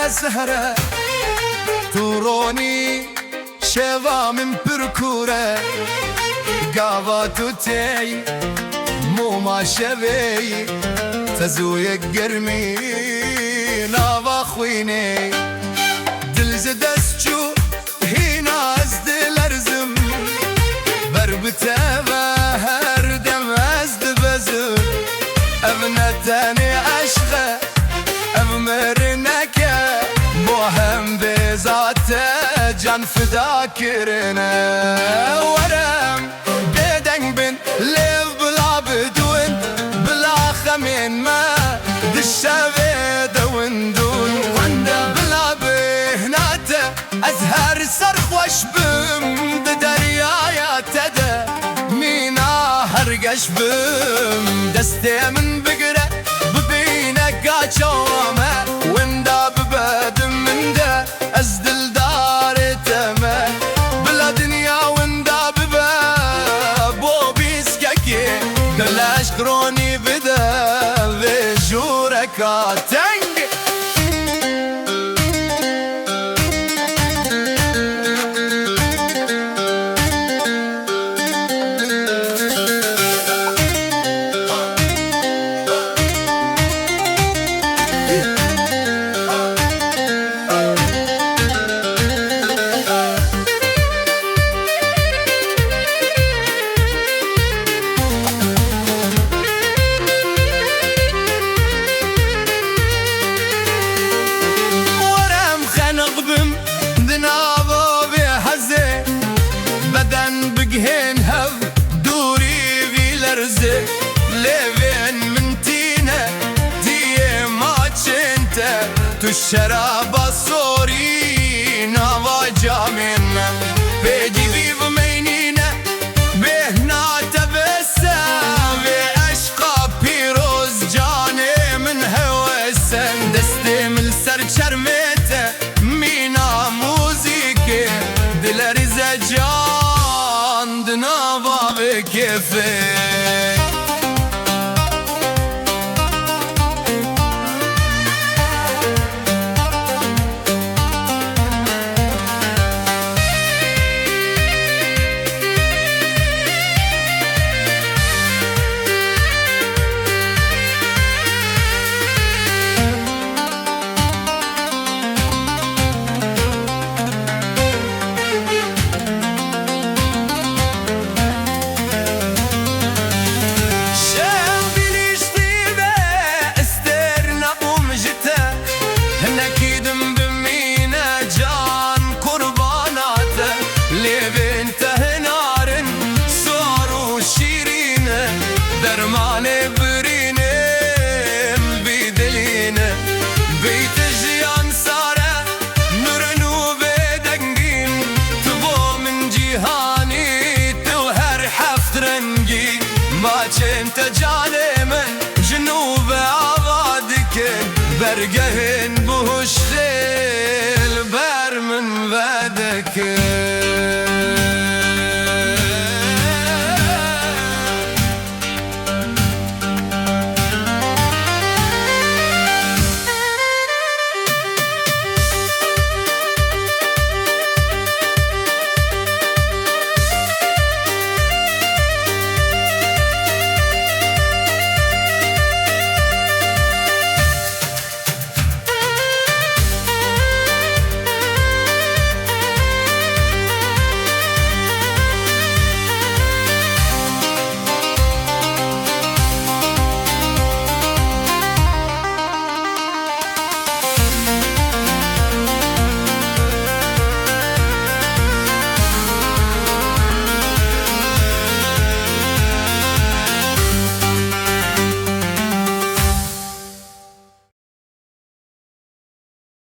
سهرة توروني شوا من بركورة قاوا توتي مو ما شبي تزوي قرمي نافا خويني دل زدسچو هنا ازد لرزم بربته و هر دم ازد بزم ابنتني عشقه امرنك مهم بذاته جان فداكرنا ورم بدن بن ليف بلا بدون بلا خمين ما دشابي دون دون بلا بهناته ازهر صرخ واشبم بدريايا تدا مينا هرقش بم دستي من بقره ببينك قاچوامه وندا ببدم من ده ازدل دارتمه بلا دنيا وندا ببا بو بيسككي دلاش كروني بدا بجورك تنگ هن هف دوري في لرزة ليفين من تينا دي ماتشنتا تو الشراب الصوري نافا جامينا بيجي في بمينينا بهنا تبسا بعشقا بيروز جاني من هوسا دستي من سر شرميتا مينا موزيكي دلرزة جان نافا بكيفك درماني برينم بيدلينا بيت جيان سارة نورنو بدنجين تبو من جيهاني توهر حفت رنجين ما كنت جاني من جنوب عبادك برقة